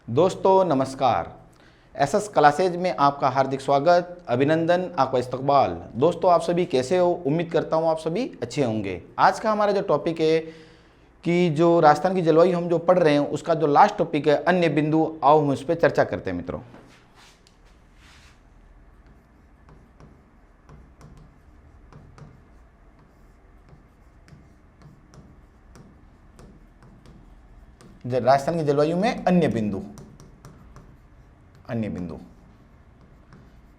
दोस्तों नमस्कार। SS classes में आपका हार्दिक स्वागत, अभिनंदन, आपका इस्तकबाल। दोस्तों आप सभी कैसे हो? उम्मीद करता हूँ आप सभी अच्छे होंगे। आज का हमारा जो टॉपिक है कि जो राजस्थान की जलवायु हम जो पढ़ रहे हैं उसका जो लास्ट टॉपिक है अन्य बिंदु, आओ हम उस पर चर्चा करते हैं मित्रों। राजस्थान की जलवायु में अन्य बिंदु।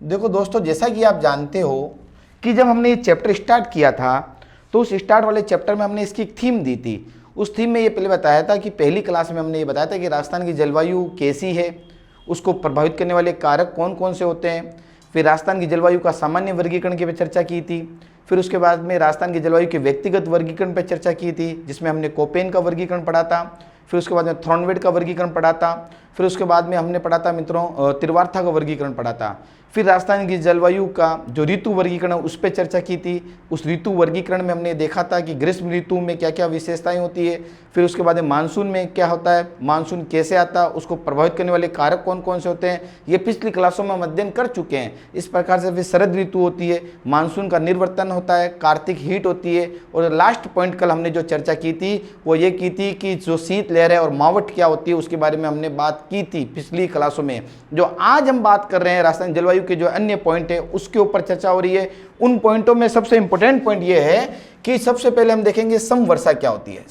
देखो दोस्तों, जैसा कि आप जानते हो कि जब हमने ये चैप्टर स्टार्ट किया था तो उस स्टार्ट वाले चैप्टर में हमने इसकी एक थीम दी थी। उस थीम में ये पहले बताया था कि पहली क्लास में हमने ये बताया था कि राजस्थान की जलवायु कैसी है, उसको प्रभावित करने वाले कारक कौन कौन से होते हैं। फिर राजस्थान की जलवायु का सामान्य वर्गीकरण की चर्चा की थी। फिर उसके बाद में राजस्थान की जलवायु के व्यक्तिगत वर्गीकरण पर चर्चा की थी, जिसमें हमने कोपेन का वर्गीकरण पढ़ा था। फिर उसके बाद में थॉर्नवेड का वर्गीकरण पढ़ा था। फिर उसके बाद में हमने पढ़ा था मित्रों त्रिवार्था का वर्गीकरण पढ़ा था। फिर राजस्थान की जलवायु का जो ऋतु वर्गीकरण उस पर चर्चा की थी। उस ऋतु वर्गीकरण में हमने देखा था कि ग्रीष्म ऋतु में क्या क्या विशेषताएं होती है। फिर उसके बाद में मानसून में क्या होता है, मानसून कैसे आता है, उसको प्रभावित करने वाले कारक कौन कौन से होते हैं, ये पिछली क्लासों में हम अध्ययन कर चुके हैं। इस प्रकार से फिर शरद ऋतु होती है, मानसून का निर्वर्तन होता है, कार्तिक हीट होती है। और लास्ट पॉइंट कल हमने जो चर्चा की थी वो ये की थी कि जो शीत लहर है और मावट क्या होती है उसके बारे में हमने बात की थी पिछली क्लासों में। जो आज हम बात कर रहे हैं राजस्थान जलवायु के जो अन्य पॉइंट है उसके ऊपर चर्चा हो रही है। उन पॉइंटों में सबसे इंपॉर्टेंट पॉइंट ये है कि सबसे पहले हम देखेंगे समवर्षा क्या होती है।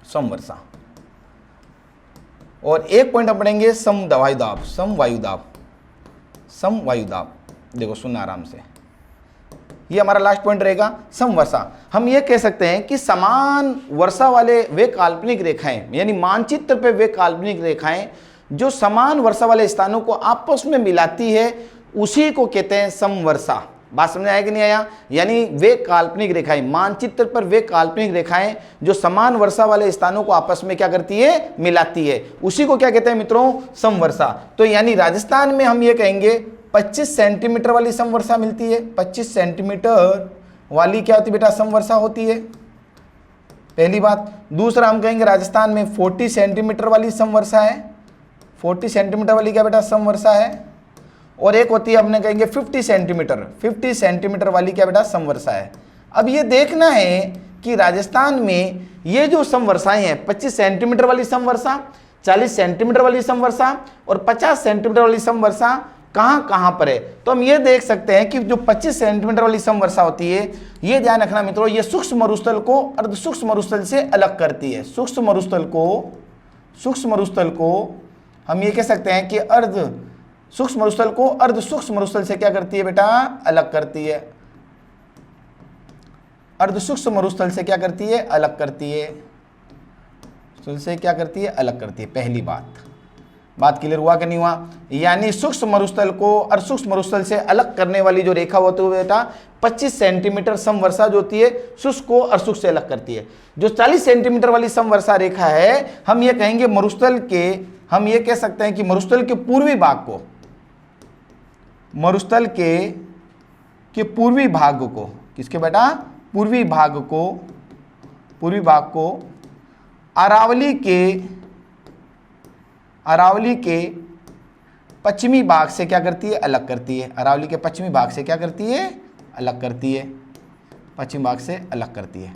समवर्षा और एक पॉइंट हम पढ़ेंगे समवायुदाब। देखो सुनना आराम से, ये हमारा लास्ट पॉइंट रहेगा समवर्षा। हम ये कह सकते हैं कि समान वर्षा वाले वे काल्पनिक रेखाएं, यानी मानचित्र पे वे काल्पनिक रेखाएं जो समान वर्षा वाले स्थानों को आपस में मिलाती है उसी को कहते हैं समवर्षा। बात समझ आया कि नहीं आया? यानी वे काल्पनिक रेखाएं, मानचित्र पर वे काल्पनिक रेखाएं जो समान वर्षा वाले स्थानों को आपस में क्या करती है, मिलाती है, उसी को क्या कहते हैं मित्रों, समवर्षा। तो यानी राजस्थान में हम ये कहेंगे 25 सेंटीमीटर वाली समवर्षा मिलती है। 25 सेंटीमीटर वाली क्या होती है बेटा, समवर्षा होती है, पहली बात। दूसरा हम कहेंगे राजस्थान में 40 सेंटीमीटर वाली समवर्षा है। 40 सेंटीमीटर वाली क्या बेटा, समवर्षा है। और एक होती है अपने कहेंगे 50 सेंटीमीटर वाली क्या बेटा, समवर्षा है। अब ये देखना है कि राजस्थान में ये जो समवर्षाएं हैं, 25 सेंटीमीटर वाली समवर्षा, 40 सेंटीमीटर वाली समवर्षा और 50 सेंटीमीटर वाली समवर्षा कहाँ कहाँ पर है। तो हम ये देख सकते हैं कि जो 25 सेंटीमीटर वाली समवर्षा होती है, ये ध्यान रखना मित्रों, ये सूक्ष्म मरुस्थल को अर्ध सूक्ष्म मरुस्थल से अलग करती है। सूक्ष्म मरुस्थल को हम ये कह सकते हैं कि अर्ध सूक्ष्म मरुस्थल को अर्ध सूक्ष्म मरुस्थल से क्या करती है बेटा, अलग करती है। अर्ध सूक्ष्म मरुस्थल से क्या करती है, अलग करती है। अलग करती है। पहली बात क्लियर हुआ कि नहीं हुआ? यानी सूक्ष्म मरुस्थल को अर्ध सूक्ष्म मरुस्थल से अलग करने वाली जो रेखा होती है बेटा 25 सेंटीमीटर समवर्षा जो होती है शुष्क को अर्धशुष्क से अलग करती है। जो 40 सेंटीमीटर वाली समवर्षा रेखा है, हम ये कहेंगे मरुस्थल के, हम ये कह सकते हैं कि मरुस्थल के पूर्वी भाग को, मरुस्थल के पूर्वी भाग को, किसके बेटा, पूर्वी भाग को अरावली के पश्चिमी भाग से क्या करती है, अलग करती है। अरावली के पश्चिमी भाग से क्या करती है, अलग करती है। पश्चिम भाग से अलग करती है।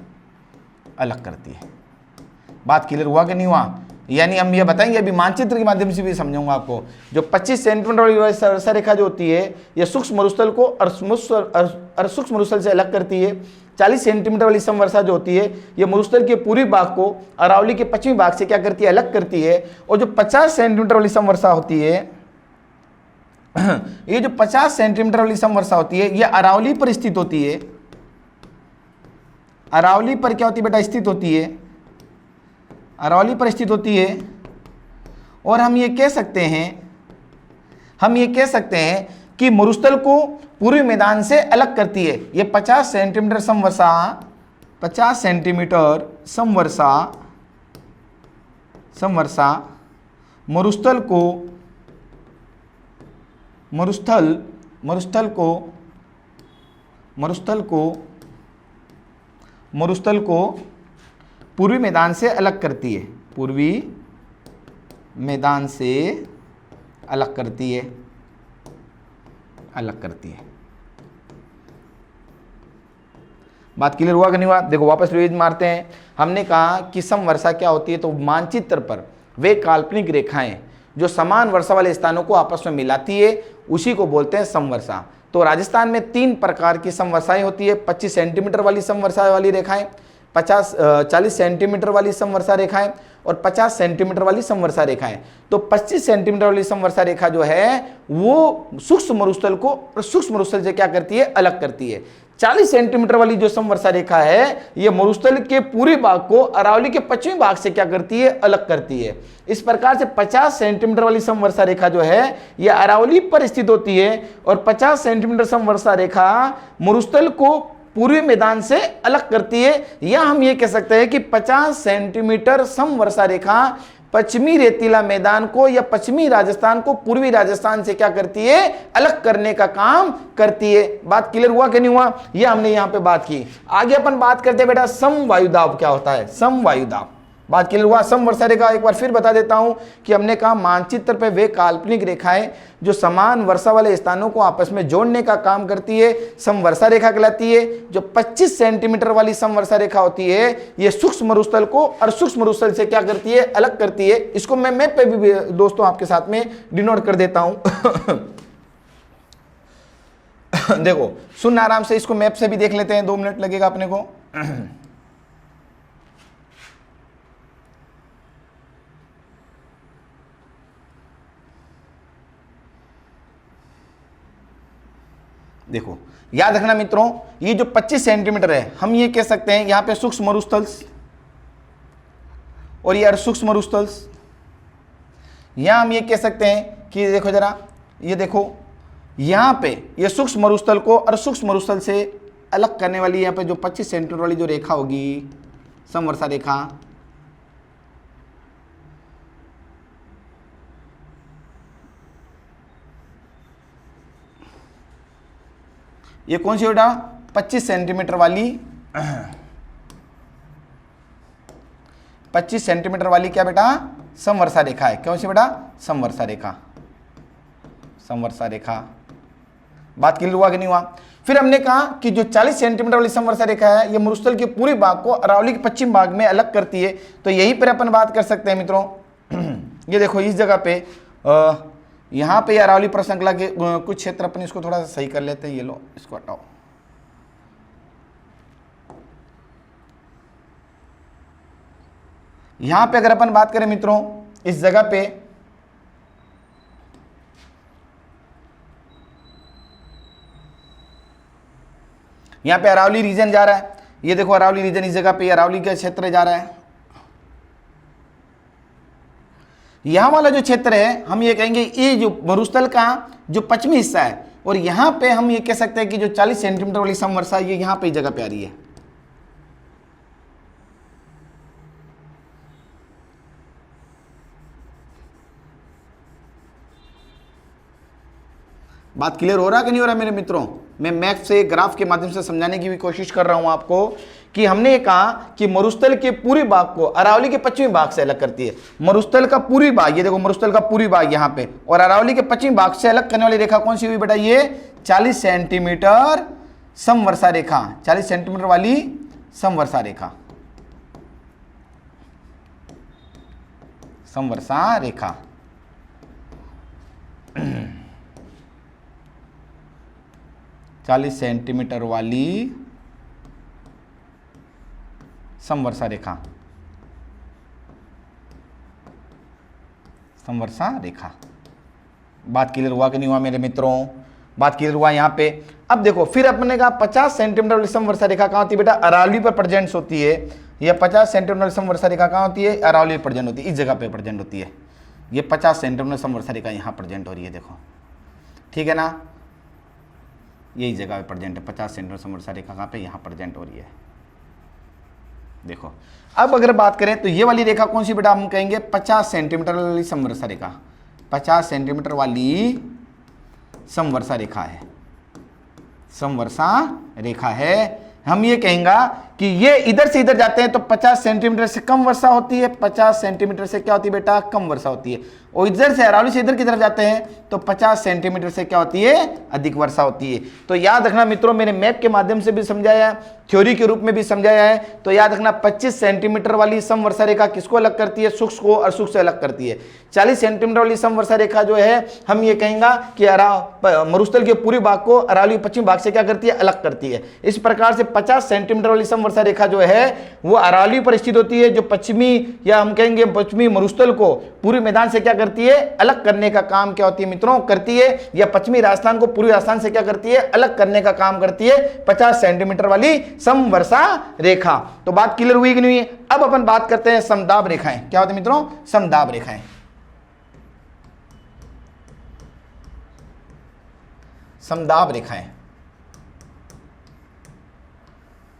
बात क्लियर हुआ कि नहीं हुआ? यानी हम ये बताएंगे, अभी मानचित्र के माध्यम से भी समझाऊंगा आपको। जो 25 सेंटीमीटर वाली वर्षा रेखा जो होती है ये सूक्ष्म मरुस्थल को सूक्ष्म मरुस्थल से अलग करती है। 40 सेंटीमीटर वाली समवर्षा जो होती है ये मरुस्थल के पूर्वी भाग को अरावली के पश्चिमी भाग से क्या करती है, अलग करती है। और जो 50 सेंटीमीटर वाली समवर्षा होती है, ये जो 50 सेंटीमीटर वाली समवर्षा होती है ये अरावली पर स्थित होती है। अरावली पर क्या होती है बेटा, स्थित होती है। अरावली पर स्थित होती है। और हम ये कह सकते हैं कि मरुस्थल को पूर्वी मैदान से अलग करती है। ये 50 सेंटीमीटर समवर्षा मरुस्थल को पूर्वी मैदान से अलग करती है। पूर्वी मैदान से अलग करती है, अलग करती है। बात क्लियर हुआ कि नहीं हुआ? देखो वापस रिवीज मारते हैं। हमने कहा कि समवर्षा क्या होती है, तो मानचित्र पर वे काल्पनिक रेखाएं जो समान वर्षा वाले स्थानों को आपस में मिलाती है उसी को बोलते हैं समवर्षा। तो राजस्थान में 3 प्रकार की समवर्षाएं होती है। 25 सेंटीमीटर वाली समवर्षा वाली रेखाएं, 40 सेंटीमीटर वाली समवर्षा रेखाएं और 50 सेंटीमीटर वाली समवर्षा रेखाएं। तो 25 सेंटीमीटर वाली समवर्षा रेखा जो है वो सूक्ष्म मरुस्थल को सूक्ष्म मरुस्थल से क्या करती है, अलग करती है। 40 सेंटीमीटर वाली जो समवर्षा रेखा है ये मरुस्थल के पूरे भाग को अरावली के पश्चिमी भाग से क्या करती है, अलग करती है। इस प्रकार से 50 सेंटीमीटर वाली समवर्षा रेखा जो है यह अरावली पर स्थित होती है और 50 सेंटीमीटर समवर्षा रेखा मरुस्थल को पूर्वी मैदान से अलग करती है। या हम ये कह सकते हैं कि 50 सेंटीमीटर समवर्षा रेखा पश्चिमी रेतीला मैदान को या पश्चिमी राजस्थान को पूर्वी राजस्थान से क्या करती है, अलग करने का काम करती है। बात क्लियर हुआ कि नहीं हुआ? ये हमने यहां पे बात की। आगे अपन बात करते हैं बेटा समवायुदाब क्या होता है। समवायुदाब बात क्लियर हुआ? समवर्षा रेखा एक बार फिर बता देता हूं कि हमने कहा मानचित्र पे वे काल्पनिक रेखाएं जो समान वर्षा वाले स्थानों को आपस में जोड़ने का काम करती है समवर्षा रेखा कहलाती है। जो 25 सेंटीमीटर वाली समवर्षा रेखा होती है ये सूक्ष्म मरुस्थल को और सूक्ष्म मरुस्थल से क्या करती है, अलग करती है। इसको मैं मैप पे भी दोस्तों आपके साथ में डिनोट कर देता हूं। देखो सुनना आराम से, इसको मैप से भी देख लेते हैं, 2 मिनट लगेगा अपने को। देखो याद रखना मित्रों, ये जो 25 सेंटीमीटर है हम ये कह सकते हैं यहां पे सूक्ष्म मरुस्थल और ये सूक्ष्म मरुस्थल। यहां हम ये कह सकते हैं कि देखो जरा, ये देखो यहां पे ये सूक्ष्म मरुस्थल को और सूक्ष्म मरुस्थल से अलग करने वाली यहां पे जो 25 सेंटीमीटर वाली जो रेखा होगी समवर्षा रेखा, ये कौन सी बेटा 25 सेंटीमीटर वाली 25 सेंटीमीटर वाली क्या बेटा समवर्षा रेखा है। कौन सी बेटा समवर्षा रेखा, समवर्षा रेखा। बात क्लियर हुआ कि नहीं हुआ? फिर हमने कहा कि जो 40 सेंटीमीटर वाली समवर्षा रेखा है ये मरुस्थल के पूरे भाग को अरावली के पश्चिम भाग में अलग करती है। तो यहीं पर अपन बात कर सकते हैं मित्रों। ये देखो इस जगह पे यहाँ पे अरावली प्रश्रृंखला के कुछ क्षेत्र अपन इसको थोड़ा सा सही कर लेते हैं। ये लो इसको हटाओ। यहां पे अगर अपन बात करें मित्रों इस जगह पे यहां पे अरावली रीजन जा रहा है। ये देखो अरावली रीजन इस जगह पे अरावली का क्षेत्र जा रहा है। यहां वाला जो क्षेत्र है हम ये कहेंगे ये जो मरुस्थल का जो पश्चिमी हिस्सा है और यहां पे हम ये कह सकते हैं कि जो 40 सेंटीमीटर वाली समवर्षा ये यहां पे जगह पे आ रही है। बात क्लियर हो रहा कि नहीं हो रहा मेरे मित्रों? मैं मैप से ग्राफ के माध्यम से समझाने की भी कोशिश कर रहा हूं आपको कि हमने कहा कि मरुस्थल के पूरे भाग को अरावली के पश्चिमी भाग से अलग करती है। मरुस्थल का पूरी भाग, ये देखो मरुस्थल का पूरी भाग यहाँ पे, और अरावली के पश्चिमी भाग से अलग करने वाली रेखा कौन सी हुई बेटा? ये 40 सेंटीमीटर समवर्षा रेखा, 40 सेंटीमीटर वाली समवर्षा रेखा, समवर्षा रेखा। 40 सेंटीमीटर वाली समवर्षा रेखा, समवर्षा रेखा। बात क्लियर हुआ कि नहीं हुआ मेरे मित्रों? बात क्लियर हुआ यहाँ पे? अब देखो फिर अपने का 50 सेंटीमीटर वाली समवर्षा रेखा कहाँ होती है बेटा? अरावली पर प्रेजेंट होती है। यह 50 सेंटीमीटर वाली समवर्षा रेखा कहाँ होती है? अरावली पर प्रेजेंट होती है, इस जगह पे प्रेजेंट होती है। ये 50 सेंटीमीटर समवर्षा रेखा यहाँ प्रेजेंट हो रही है, देखो ठीक है ना? यही जगह पे प्रेजेंट है 50 सेंटीमीटर समवर्षा रेखा कहाँ पे? यहाँ प्रेजेंट हो रही है, देखो। अब अगर बात करें तो ये वाली रेखा कौन सी बेटा? हम कहेंगे 50 सेंटीमीटर वाली समवर्षा रेखा, 50 सेंटीमीटर वाली समवर्षा रेखा है, समवर्षा रेखा है। हम ये कहेंगे कि ये इधर से इधर जाते हैं तो 50 सेंटीमीटर से कम वर्षा होती है, 50 सेंटीमीटर से क्या होती है बेटा, कम वर्षा होती है। और इधर से अरावली से इधर की तरफ जाते हैं तो 50 सेंटीमीटर से क्या होती है, अधिक वर्षा होती है। तो याद रखना मित्रों, मैंने मैप के माध्यम से भी समझाया है, थ्योरी के रूप में भी समझाया है। तो याद रखना 25 सेंटीमीटर वाली सम वर्षा रेखा किसको अलग करती है, शुष्क को और शुष्क से अलग करती है। 40 सेंटीमीटर वाली सम वर्षा रेखा जो है हम ये कहेंगे कि मरुस्थल के पूर्वी भाग को अरावली पश्चिम भाग से क्या करती है, अलग करती है। इस प्रकार से 50 सेंटीमीटर वाली सम वर्षा रेखा जो है वो अरावली पर स्थित होती है, जो पश्चिमी या हम कहेंगे पश्चिमी मरुस्थल को पूर्वी मैदान से क्या करती है, अलग करने का काम क्या होती है मित्रों, करती है। या पश्चिमी राजस्थान को पूर्वी राजस्थान से क्या करती है, अलग करने का काम करती है 50 सेंटीमीटर वाली सम वर्षा रेखा। तो बात क्लियर हुई कि नहीं? अब अपन बात करते हैं समदाब रेखाएं। क्या होती है मित्रों, समदाब रेखाएं। समदाब रेखाएं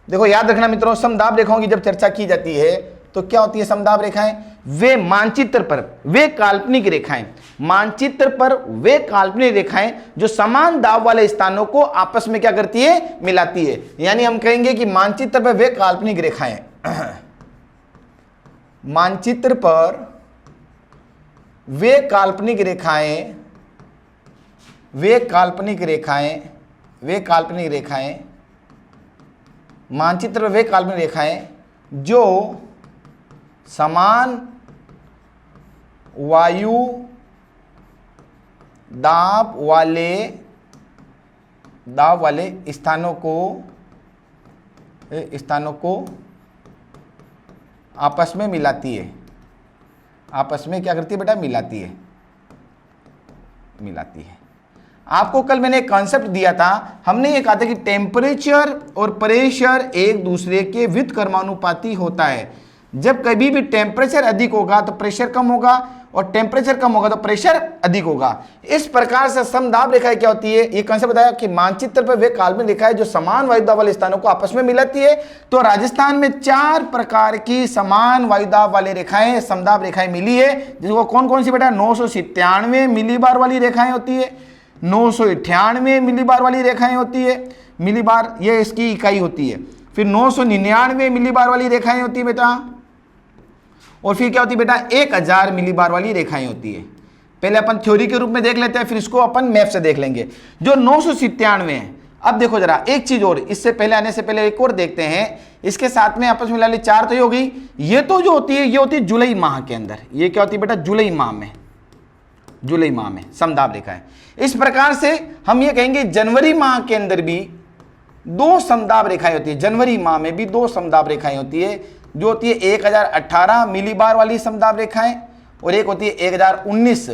देखो याद रखना मित्रों, समदाब रेखाओं की जब चर्चा की जाती है तो क्या होती है समदाब रेखाएं, वे मानचित्र पर वे काल्पनिक रेखाएं, मानचित्र पर वे काल्पनिक रेखाएं जो समान दाब वाले स्थानों को आपस में क्या करती है, मिलाती है। यानी हम कहेंगे कि मानचित्र पर वे काल्पनिक रेखाएं मानचित्र पर वे काल्पनिक रेखाएं, वे काल्पनिक रेखाएं, वे काल्पनिक रेखाएं, मानचित्र पर वे काल्पनिक रेखाएं जो समान वायु दाब वाले स्थानों को आपस में मिलाती है। आपस में क्या करती है बेटा, मिलाती है। आपको कल मैंने एक कॉन्सेप्ट दिया था, हमने ये कहा था कि टेम्परेचर और प्रेशर एक दूसरे के व्युत्क्रमानुपाती होता है। जब कभी भी टेम्परेचर अधिक होगा तो प्रेशर कम होगा, और टेम्परेचर कम होगा तो प्रेशर अधिक होगा। इस प्रकार से समदाब रेखाएं क्या होती है, ये कॉन्सेप्ट बताया कि मानचित्र पर वे काल्पनिक रेखाएं जो समान वायुदाब वाले स्थानों को आपस में मिलाती है। तो राजस्थान में 4 प्रकार की समान वायुदाब वाली रेखाएं, समदाब रेखाएं मिली है, जिसको कौन कौन सी बेटा, 997 मिलीबार वाली रेखाएं होती है, 998 मिलीबार वाली रेखाएं होती है, मिलीबार ये इसकी इकाई होती है। फिर 999 मिलीबार वाली रेखाएं होती है बेटा, और फिर क्या होती है बेटा, 1000 मिलीबार वाली रेखाएं होती है। पहले अपन थ्योरी के रूप में देख लेते हैं, फिर इसको अपन मैप से देख लेंगे। जो 997 है, अब देखो जरा एक चीज और, इससे पहले आने से पहले एक और देखते हैं, इसके साथ में आपस में मिला ली 4 तो ये हो गई। ये तो जो होती है ये होती है जुलाई माह के अंदर, ये क्या होती है बेटा, जुलाई माह में समदाब रेखा है। इस प्रकार से हम ये कहेंगे जनवरी माह के अंदर भी 2 समदाब रेखाएं होती है, जनवरी माह में भी 2 समदाब रेखाएं होती है, जो होती है 1018 मिलीबार वाली समदाब रेखाएं, और एक होती है 1019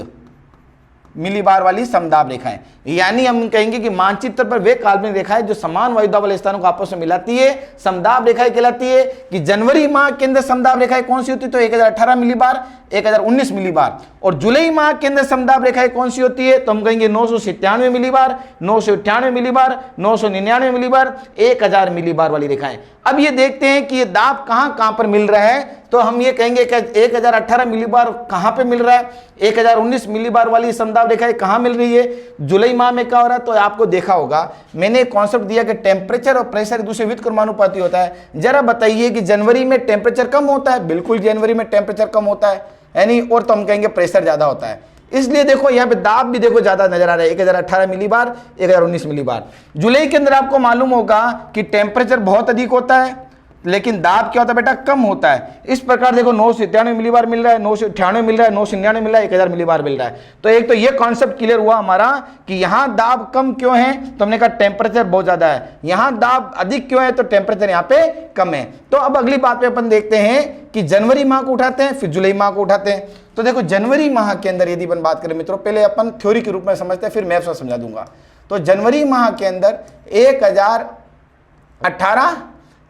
मिलीबार वाली समदाब रेखाएं। यानी हम कहेंगे कि मानचित्र पर वे काल्पनिक रेखाएं जो समान वायुदाब वाले स्थानों को आपस में मिलाती है समदाब रेखाएं कहलाती है। कि जनवरी माह के अंदर समदाब रेखाएं कौन सी होती है, तो 1018 मिलीबार, 1019 मिलीबार। और जुलाई माह के अंदर समदाब रेखाएं कौन सी होती है, तो हम कहेंगे 997 मिलीबार, 998 मिलीबार, 999 मिलीबार, 1000 मिलीबार वाली रेखाएं। अब ये देखते हैं कि ये दाब कहां पर मिल रहा है, तो हम ये कहेंगे कि 1018 मिलीबार कहां पे मिल रहा है, 1019 मिलीबार वाली समदाब रेखाएं कहां मिल रही है, जुलाई माह में क्या हो रहा है। तो आपको देखा होगा मैंने एक कॉन्सेप्ट दिया कि टेम्परेचर और प्रेशर एक दूसरे व्युत्क्रमानुपाती होता है। जरा बताइए कि जनवरी में टेम्परेचर कम होता है, बिल्कुल जनवरी में टेम्परेचर कम होता है यानी, और तो हम कहेंगे प्रेशर ज्यादा होता है। इसलिए देखो यहाँ पे दाब भी देखो ज्यादा नजर आ रहा है, 1018 मिलीबार, 1019 मिलीबार। जुलाई के अंदर आपको मालूम होगा कि टेम्परेचर बहुत अधिक होता है, लेकिन दाब क्या होता है बेटा, कम होता है। इस प्रकार देखो 997 मिलीबार मिल रहा है, 998 मिल रहा है, 999 मिल रहा है, 1000 मिलीबार मिल रहा है। तो एक तो ये कॉन्सेप्ट क्लियर हुआ हमारा कि यहां दाब कम क्यों है, तो हमने कहा टेम्परेचर बहुत ज्यादा है। यहां दाब अधिक क्यों है, तो टेम्परेचर यहां पे कम है। तो अब अगली बात पे अपन देखते हैं कि जनवरी माह को उठाते हैं, फिर जुलाई माह को उठाते हैं। तो देखो जनवरी माह के अंदर यदि अपन बात करें मित्रों, पहले अपन थ्योरी के रूप में समझते हैं, फिर मैं समझा दूंगा। तो जनवरी माह के अंदर 1018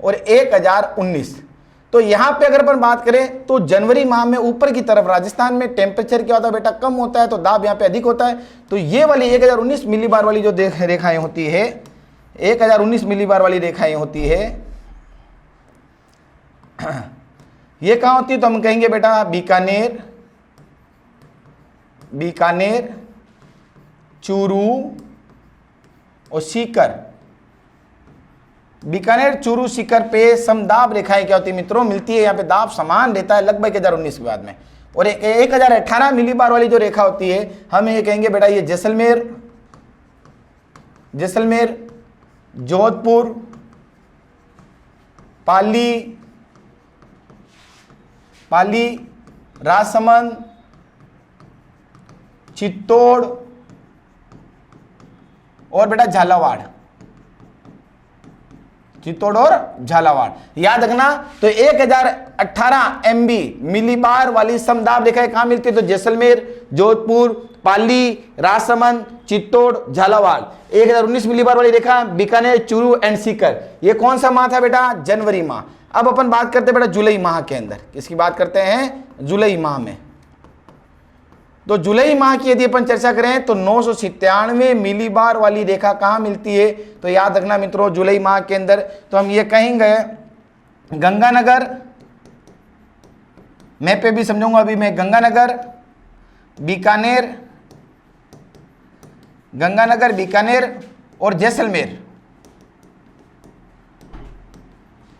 और 1019, तो यहां पे अगर अपन बात करें तो जनवरी माह में ऊपर की तरफ राजस्थान में टेम्परेचर क्या होता है बेटा, कम होता है, तो दाब यहां पे अधिक होता है। तो ये वाली 1019 मिलीबार वाली जो रेखाएं होती है, 1019 मिलीबार वाली रेखाएं होती है, ये कहां होती है, तो हम कहेंगे बेटा बीकानेर, चूरू और सीकर, बीकानेर चूरू सीकर पे समदाब रेखाएं क्या होती है मित्रों, मिलती है। यहाँ पे दाब समान रहता है लगभग 1019 के बाद में। और 1018 मिलीबार वाली जो रेखा होती है हम ये कहेंगे बेटा ये जैसलमेर, जोधपुर, पाली, राजसमंद, चित्तौड़ और बेटा झालावाड़, चित्तौड़ और झालावाड़। याद रखना तो 1018 MB मिलीबार वाली समदाब रेखाएं कहां मिलती है, तो जैसलमेर, जोधपुर, पाली, राजसमंद, चित्तौड़, झालावाड़। 1019 मिलीबार वाली रेखा बीकानेर, चूरू एंड सीकर। ये कौन सा माह था बेटा, जनवरी माह। अब अपन बात करते हैं बेटा जुलाई माह के अंदर, किसकी बात करते हैं, जुलाई माह में। तो जुलाई माह की यदि अपन चर्चा करें तो 997 मिलीबार वाली रेखा कहां मिलती है, तो याद रखना मित्रों जुलाई माह के अंदर तो हम ये कहेंगे गंगानगर, मैप पे भी समझाऊंगा अभी मैं, गंगानगर, बीकानेर और जैसलमेर।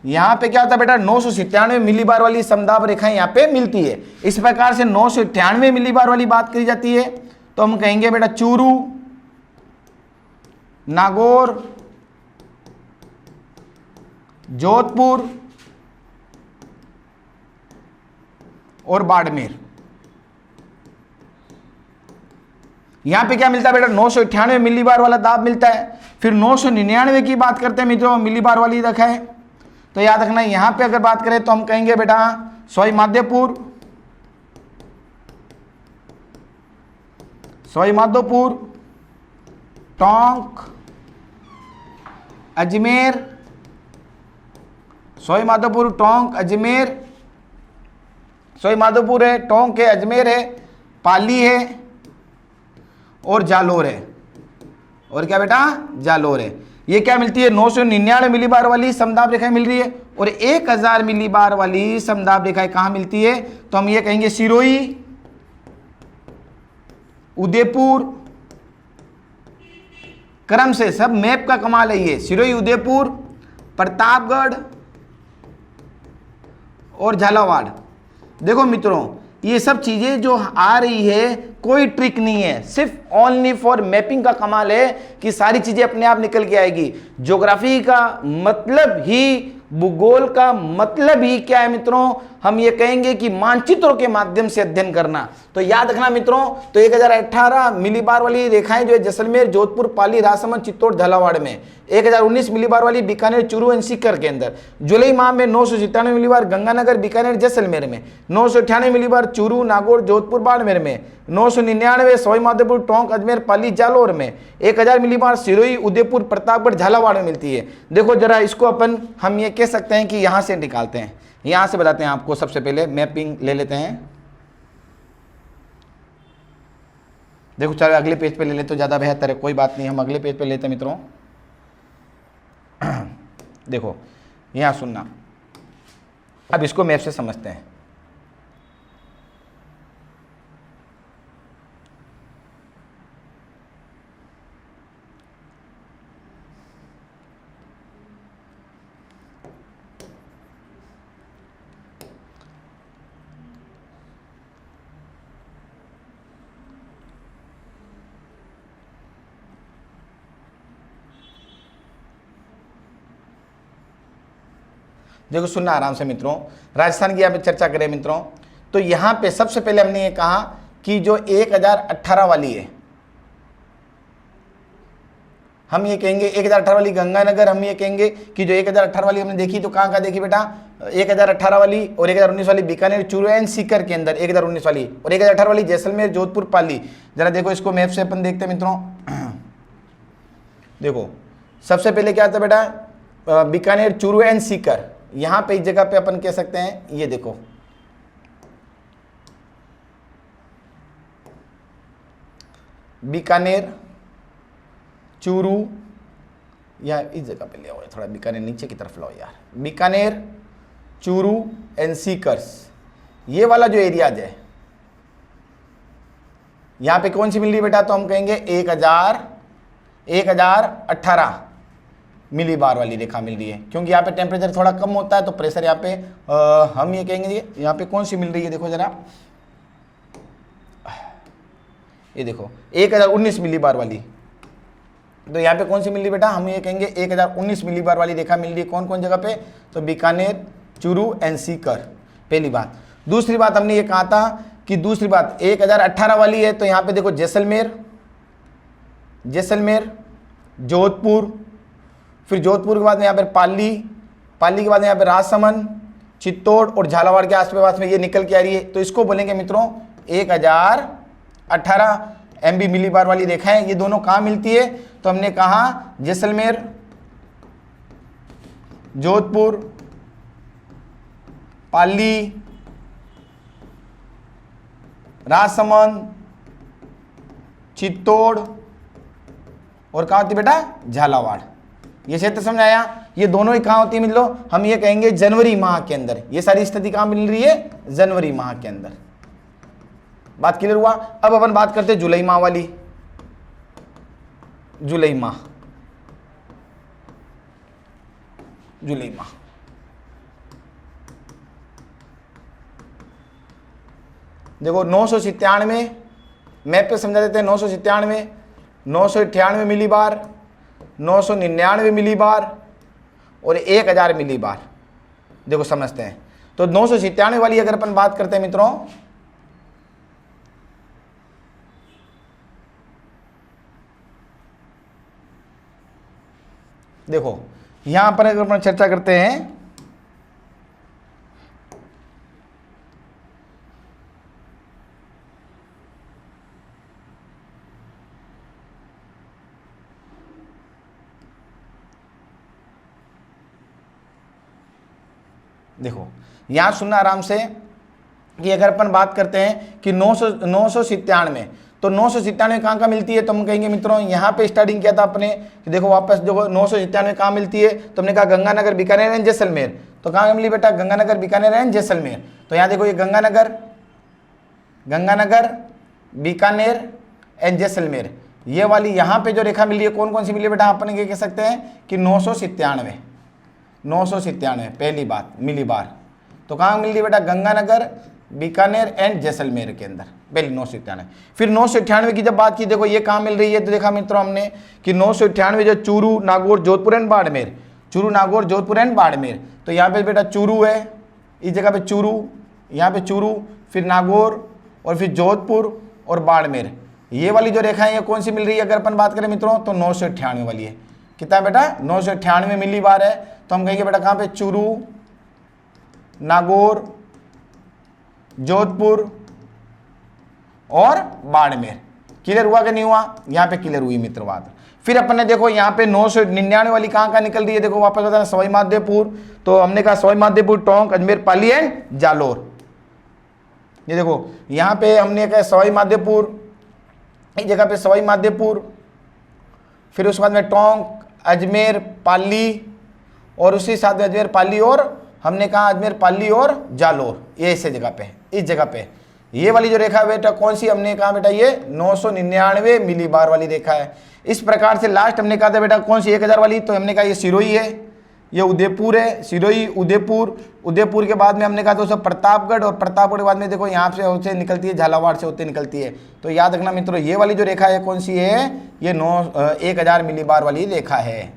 यहां पे क्या होता है बेटा 997 मिलीबार वाली समदाब रेखाएं यहां पे मिलती है। इस प्रकार से 998 मिलीबार वाली बात करी जाती है तो हम कहेंगे बेटा चूरू, नागौर, जोधपुर और बाड़मेर। यहां पे क्या मिलता है बेटा 998 मिलीबार वाला दाब मिलता है। फिर 999 की बात करते हैं मित्रों मिलीबार वाली रेखा है, तो याद रखना यहां पे अगर बात करें तो हम कहेंगे बेटा सवाई माधोपुर, टोंक, अजमेर, सवाई माधोपुर, टोंक, अजमेर, सवाई माधोपुर है, टोंक है, अजमेर है, पाली है और जालोर है। और क्या बेटा, जालोर है। ये क्या मिलती है 999 मिलीबार वाली समदाब रेखाएं मिल रही है। और 1000 मिलीबार वाली समदाब रेखाएं कहां मिलती है, तो हम ये कहेंगे सिरोही, उदयपुर, क्रम से सब मैप का कमाल है ये, सिरोही, उदयपुर, प्रतापगढ़ और झालावाड़। देखो मित्रों ये सब चीजें जो आ रही है कोई ट्रिक नहीं है, सिर्फ ओनली फॉर मैपिंग का कमाल है कि सारी चीजें अपने आप निकल के आएगी। ज्योग्राफी का मतलब ही, भूगोल का मतलब ही क्या है मित्रों, हम ये कहेंगे कि मानचित्रों के माध्यम से अध्ययन करना। तो याद रखना मित्रों तो 1018 मिलीबार वाली रेखाएं जो है जैसलमेर, जोधपुर, पाली, राजसमंद, चित्तौड़, झालावाड़ में, 1019 मिलीबार वाली बीकानेर, चूरू एंड सीकर के अंदर, जुलाई माह में 997 मिलीबार गंगानगर, बीकानेर, जैसलमेर में, 998 मिलीबार चूरू, नागौर, जोधपुर, बाड़मेर में, 999 सवाई माधोपुर, टोंक, अजमेर, पाली, जालोर में, 1000 मिलीबार सिरोही, उदयपुर, प्रतापगढ़, झालावाड़ में मिलती है। देखो जरा इसको अपन हम ये कह सकते हैं कि यहां से निकालते हैं, यहां से बताते हैं आपको। सबसे पहले मैपिंग ले लेते हैं। देखो चलो अगले पेज पे ले लेते तो ज्यादा बेहतर है, कोई बात नहीं, हम अगले पेज पे लेते हैं मित्रों। देखो यहां सुनना, अब इसको मैप से समझते हैं। देखो सुनना आराम से मित्रों, राजस्थान की यहाँ पे चर्चा करें मित्रों, तो यहाँ पे सबसे पहले हमने ये कहा कि जो 1018 वाली है, हम ये कहेंगे 1018 वाली गंगानगर, हम ये कहेंगे कि जो 1018 वाली हमने देखी तो कहाँ देखी बेटा, 1018 वाली और 1019 वाली बीकानेर, चूरू एंड सीकर के अंदर 1019 वाली, और 1018 वाली जैसलमेर, जोधपुर, पाली। जरा देखो इसको मैप से अपन देखते हैं मित्रों। देखो सबसे पहले क्या आता है बेटा, बीकानेर, चूरू एंड सीकर, यहां पे इस जगह पे अपन कह सकते हैं, ये देखो बीकानेर, चूरू, या इस जगह पे ले आओ, थोड़ा बीकानेर नीचे की तरफ लाओ यार, बीकानेर, चूरू एंड सीकर्स, ये वाला जो एरियाज है यहां पे कौन सी मिल रही बेटा, तो हम कहेंगे 1018 मिली बार वाली रेखा मिल रही है, क्योंकि यहाँ पे टेम्परेचर थोड़ा कम होता है तो प्रेशर यहाँ पे हम ये कहेंगे यहाँ पे कौन सी मिल रही है, देखो जरा, ये देखो 1019 मिली बार वाली। तो यहाँ पे कौन सी मिल रही बेटा, हम ये कहेंगे 1019 मिली बार वाली रेखा मिल रही है। कौन कौन जगह पे, तो बीकानेर, चूरू एंड सीकर, पहली बात। दूसरी बात हमने ये कहा था कि दूसरी बात 1018 वाली है, तो यहाँ पे देखो जैसलमेर, जोधपुर, फिर जोधपुर के बाद में यहाँ पर पाली के बाद में यहाँ पे राजसमंद, चित्तौड़ और झालावाड़ के आसपास में ये निकल के आ रही है। तो इसको बोलेंगे मित्रों 1018 MB मिली बार वाली रेखाएं। ये दोनों कहाँ मिलती है, तो हमने कहा जैसलमेर, जोधपुर, पाली, राजसमंद, चित्तौड़ और कहाँ होती बेटा, झालावाड़। ये क्षेत्र समझ आया। ये दोनों ही कहाँ होती है मिलो, हम ये कहेंगे जनवरी माह के अंदर। ये सारी स्थिति कहाँ मिल रही है, जनवरी माह के अंदर। बात क्लियर हुआ। अब अपन बात करते हैं जुलाई माह वाली। जुलाई माह देखो 997 मैप पे समझा देते हैं। 997, 998 मिली बार, 999 मिली बार और 1000 मिली बार। देखो समझते हैं। तो 997 वाली अगर अपन बात करते हैं मित्रों, देखो यहां पर अगर अपन चर्चा करते हैं, देखो यहां सुनना आराम से कि अगर अपन बात करते हैं कि 997, तो 997 कहाँ कहाँ मिलती है, तो हम कहेंगे मित्रों यहाँ पे स्टार्टिंग किया था अपने कि देखो वापस देखो 997 कहाँ मिलती है, तो हमने कहा गंगानगर, बीकानेर एंड जैसलमेर। तो कहाँ मिली बेटा, गंगानगर, बीकानेर एंड जैसलमेर। तो यहाँ देखो ये गंगानगर, बीकानेर एंड जैसलमेर, ये वाली यहाँ पे जो रेखा मिली है कौन कौन सी मिली है बेटा, अपन ये कह सकते हैं कि 997 पहली बात मिली बार। तो कहाँ मिल रही बेटा, गंगानगर, बीकानेर एंड जैसलमेर के अंदर पहली 997। फिर 998 की जब बात की, देखो ये कहाँ मिल रही है, तो देखा मित्रों हमने कि 998 जो चूरू, नागौर, जोधपुर एंड बाड़मेर, तो यहाँ पे बेटा चूरू है, इस जगह पे चूरू, यहाँ पे चूरू, फिर नागौर और फिर जोधपुर और बाड़मेर। ये वाली जो रेखा है ये कौन सी मिल रही है, अगर अपन बात करें मित्रों तो 998 वाली है। कितना बेटा, 998 मिली बार है। तो हम कहेंगे बेटा कहाँ पे, चूरू, नागौर, जोधपुर और बाड़मेर। क्लियर हुआ कि नहीं हुआ, यहाँ पे क्लियर हुई मित्र बात। फिर अपन ने देखो यहाँ पे 999 वाली कहाँ कहाँ निकल रही है, देखो वापस बताना, सवाई माधोपुर। तो हमने कहा सवाई माधोपुर, टोंक, अजमेर, पाली एंड जालोर। ये देखो यहाँ पे हमने कहा सवाई माधोपुर, इस जगह पे सवाई माधोपुर, फिर उसके बाद में टोंक, अजमेर, पाली और उसी साथ में अजमेर, पाली और हमने कहा अजमेर, पाली और जालोर। ये इस जगह पे, इस जगह पे ये वाली जो रेखा है बेटा कौन सी, हमने कहा बेटा ये 999 मिली बार वाली रेखा है। इस प्रकार से लास्ट हमने कहा था बेटा कौन सी 1000 वाली, तो हमने कहा ये सिरोही है, ये उदयपुर है, सिरोही, उदयपुर के बाद में हमने कहा दोस्तों प्रतापगढ़, और प्रतापगढ़ के बाद में देखो यहाँ से निकलती है, झालावाड़ से होते निकलती है। तो याद रखना मित्रों ये वाली जो रेखा है कौन सी है, ये 1000 मिली बार वाली रेखा है।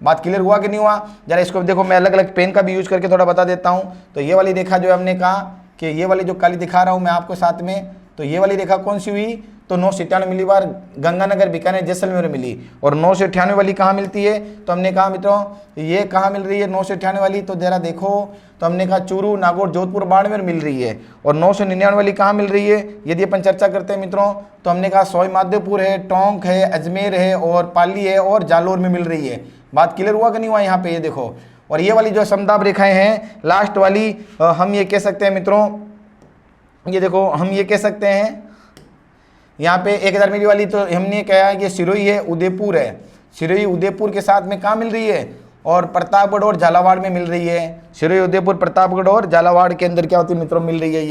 बात क्लियर हुआ कि नहीं हुआ। जरा इसको देखो मैं अलग अलग पेन का भी यूज करके थोड़ा बता देता हूँ। तो ये वाली रेखा जो हमने कहा कि ये वाली जो काली दिखा रहा हूँ मैं आपको साथ में, तो ये वाली रेखा कौन सी हुई, तो 997 मिली बार गंगानगर, बीकानेर, जैसलमेर मिली। और 998 वाली कहाँ मिलती है, तो हमने कहा मित्रों ये कहाँ मिल रही है 998 वाली, तो जरा देखो, तो हमने कहा चूरू, नागौर, जोधपुर, बाड़मेर मिल रही है। और 999 वाली कहाँ मिल रही है, यदि अपन चर्चा करते हैं मित्रों, तो हमने कहा सवाई माधोपुर है, टोंक है, अजमेर है और पाली है और जालोर में मिल रही है। बात क्लियर हुआ कि नहीं हुआ यहाँ पे, ये देखो। और ये वाली जो समताप रेखाएं हैं लास्ट वाली, हम ये कह सकते हैं मित्रों, ये देखो हम ये कह सकते हैं यहाँ पे 1000 मिली वाली, तो हमने कहा कि सिरोही है, उदयपुर है, सिरोही उदयपुर के साथ में कहाँ मिल रही है, और प्रतापगढ़ और झालावाड़ में मिल रही है। सिरोही, उदयपुर, प्रतापगढ़ और झालावाड़ के अंदर क्या होती है मित्रों, मिल रही है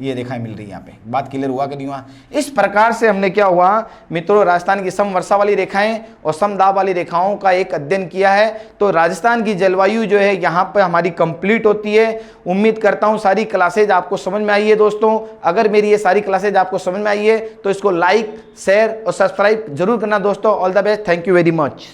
ये रेखाएं मिल रही है यहाँ पे। बात क्लियर हुआ कि नहीं हुआ? इस प्रकार से हमने क्या हुआ मित्रों, राजस्थान की समवर्षा वाली रेखाएं और समदाब वाली रेखाओं का एक अध्ययन किया है। तो राजस्थान की जलवायु जो है यहाँ पे हमारी कंप्लीट होती है। उम्मीद करता हूँ सारी क्लासेज आपको समझ में आई है दोस्तों। अगर मेरी ये सारी क्लासेज आपको समझ में आई है तो इसको लाइक, शेयर और सब्सक्राइब जरूर करना दोस्तों। All the best, thank you very much.